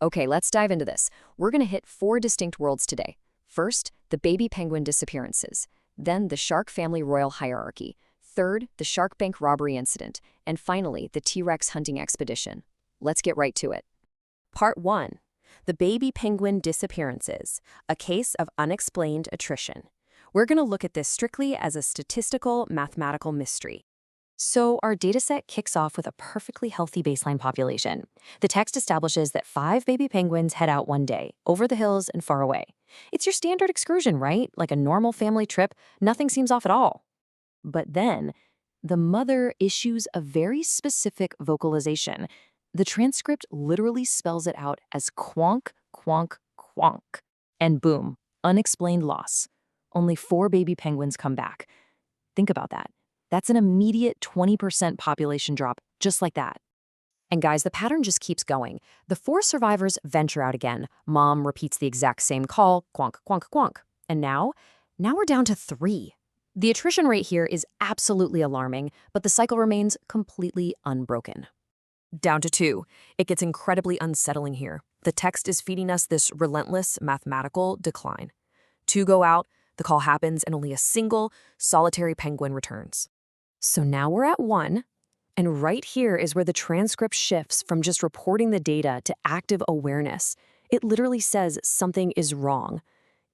Okay, let's dive into this. We're going to hit four distinct worlds today. First, the baby penguin disappearances. Then, the shark family royal hierarchy. Third, the shark bank robbery incident. And finally, the T-Rex hunting expedition. Let's get right to it. Part 1. The baby penguin disappearances, a case of unexplained attrition. We're going to look at this strictly as a statistical, mathematical mystery. So our dataset kicks off with a perfectly healthy baseline population. The text establishes that 5 baby penguins head out one day, over the hills and far away. It's your standard excursion, right? Like a normal family trip, nothing seems off at all. But then, the mother issues a very specific vocalization. The transcript literally spells it out as quonk, quonk, quonk. And boom, unexplained loss. Only 4 baby penguins come back. Think about that. That's an immediate 20% population drop, just like that. And guys, the pattern just keeps going. The 4 survivors venture out again. Mom repeats the exact same call, quonk, quonk, quonk. And now we're down to 3. The attrition rate here is absolutely alarming, but the cycle remains completely unbroken. Down to 2. It gets incredibly unsettling here. The text is feeding us this relentless mathematical decline. 2 go out, the call happens, and only a single, solitary penguin returns. So now we're at 1, and right here is where the transcript shifts from just reporting the data to active awareness. It literally says something is wrong.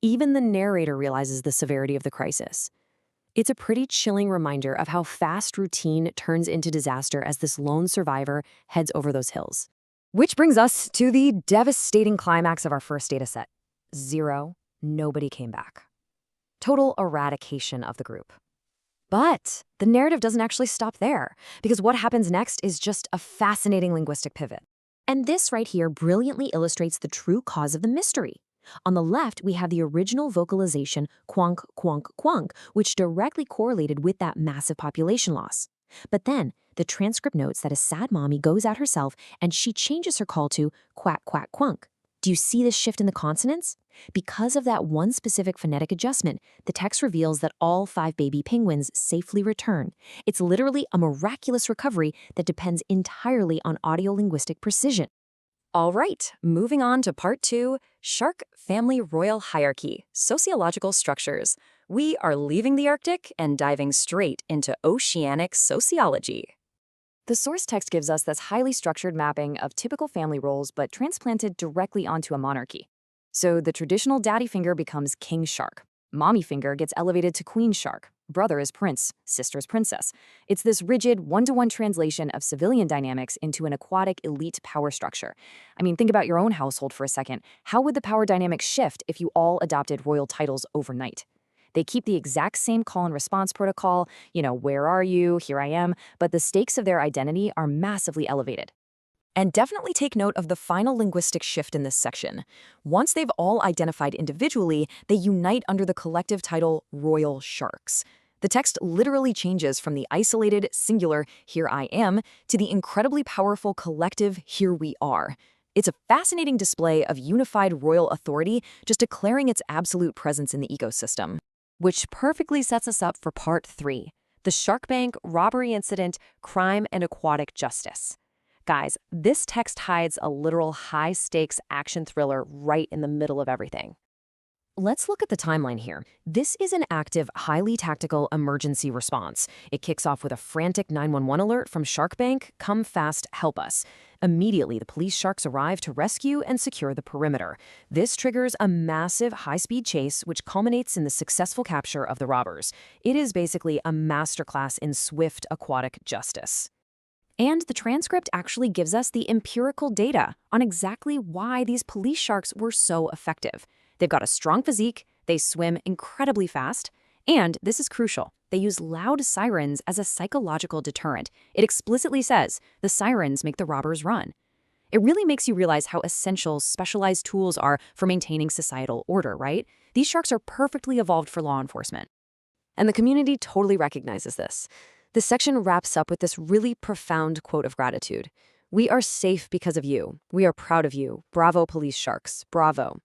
Even the narrator realizes the severity of the crisis. It's a pretty chilling reminder of how fast routine turns into disaster as this lone survivor heads over those hills. Which brings us to the devastating climax of our first dataset. 0, nobody came back. Total eradication of the group. But the narrative doesn't actually stop there, because what happens next is just a fascinating linguistic pivot. And this right here brilliantly illustrates the true cause of the mystery. On the left, we have the original vocalization quonk, quonk, quonk, which directly correlated with that massive population loss. But then, the transcript notes that a sad mommy goes out herself and she changes her call to quack, quack, quonk. Do you see this shift in the consonants? Because of that one specific phonetic adjustment, the text reveals that all 5 baby penguins safely return. It's literally a miraculous recovery that depends entirely on audio-linguistic precision. All right, moving on to part 2, Shark Family Royal Hierarchy, Sociological Structures. We are leaving the Arctic and diving straight into oceanic sociology. The source text gives us this highly structured mapping of typical family roles but transplanted directly onto a monarchy. So the traditional daddy finger becomes king shark. Mommy finger gets elevated to queen shark. Brother is prince, sister is princess. It's this rigid one-to-one translation of civilian dynamics into an aquatic elite power structure. I mean, think about your own household for a second. How would the power dynamics shift if you all adopted royal titles overnight? They keep the exact same call and response protocol, where are you, here I am, but the stakes of their identity are massively elevated. And definitely take note of the final linguistic shift in this section. Once they've all identified individually, they unite under the collective title Royal Sharks. The text literally changes from the isolated, singular, here I am, to the incredibly powerful collective, here we are. It's a fascinating display of unified royal authority, just declaring its absolute presence in the ecosystem. Which perfectly sets us up for part 3, the Shark Bank robbery incident, crime and aquatic justice. Guys, this text hides a literal high-stakes action thriller right in the middle of everything. Let's look at the timeline here. This is an active, highly tactical emergency response. It kicks off with a frantic 911 alert from Shark Bank, "Come fast, help us." Immediately, the police sharks arrive to rescue and secure the perimeter. This triggers a massive high-speed chase, which culminates in the successful capture of the robbers. It is basically a masterclass in swift aquatic justice. And the transcript actually gives us the empirical data on exactly why these police sharks were so effective. They've got a strong physique, they swim incredibly fast, and this is crucial, they use loud sirens as a psychological deterrent. It explicitly says the sirens make the robbers run. It really makes you realize how essential specialized tools are for maintaining societal order, right? These sharks are perfectly evolved for law enforcement. And the community totally recognizes this. This section wraps up with this really profound quote of gratitude. "We are safe because of you. We are proud of you. Bravo, police sharks. Bravo."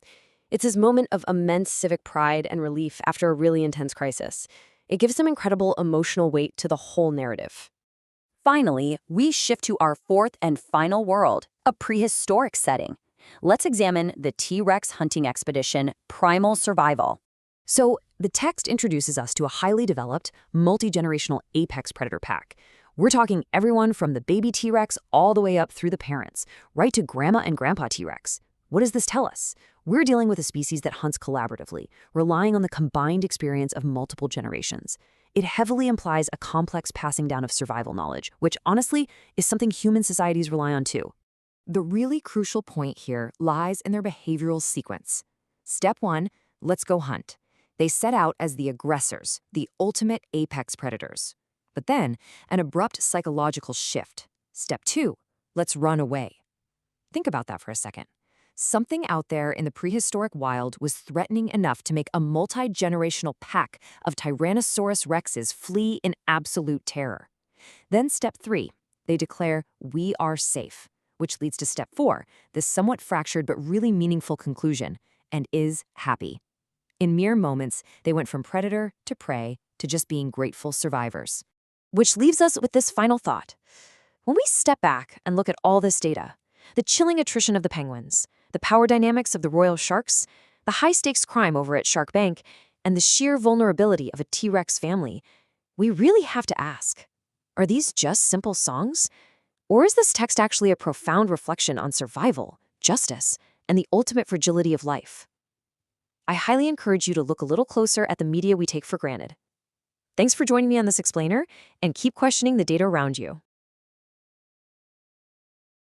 It's this moment of immense civic pride and relief after a really intense crisis. It gives some incredible emotional weight to the whole narrative. Finally, we shift to our fourth and final world, a prehistoric setting. Let's examine the T-Rex hunting expedition, Primal Survival. So, the text introduces us to a highly developed, multi-generational apex predator pack. We're talking everyone from the baby T-Rex all the way up through the parents, right to Grandma and Grandpa T-Rex. What does this tell us? We're dealing with a species that hunts collaboratively, relying on the combined experience of multiple generations. It heavily implies a complex passing down of survival knowledge, which honestly is something human societies rely on too. The really crucial point here lies in their behavioral sequence. Step 1, let's go hunt. They set out as the aggressors, the ultimate apex predators. But then, an abrupt psychological shift. Step 2, let's run away. Think about that for a second. Something out there in the prehistoric wild was threatening enough to make a multi-generational pack of Tyrannosaurus rexes flee in absolute terror. Then step 3, they declare, "We are safe," which leads to step 4, this somewhat fractured but really meaningful conclusion, "and is happy." In mere moments, they went from predator to prey to just being grateful survivors. Which leaves us with this final thought. When we step back and look at all this data, the chilling attrition of the penguins, the power dynamics of the royal sharks, the high-stakes crime over at Shark Bank, and the sheer vulnerability of a T-Rex family, we really have to ask, are these just simple songs? Or is this text actually a profound reflection on survival, justice, and the ultimate fragility of life? I highly encourage you to look a little closer at the media we take for granted. Thanks for joining me on this explainer, and keep questioning the data around you.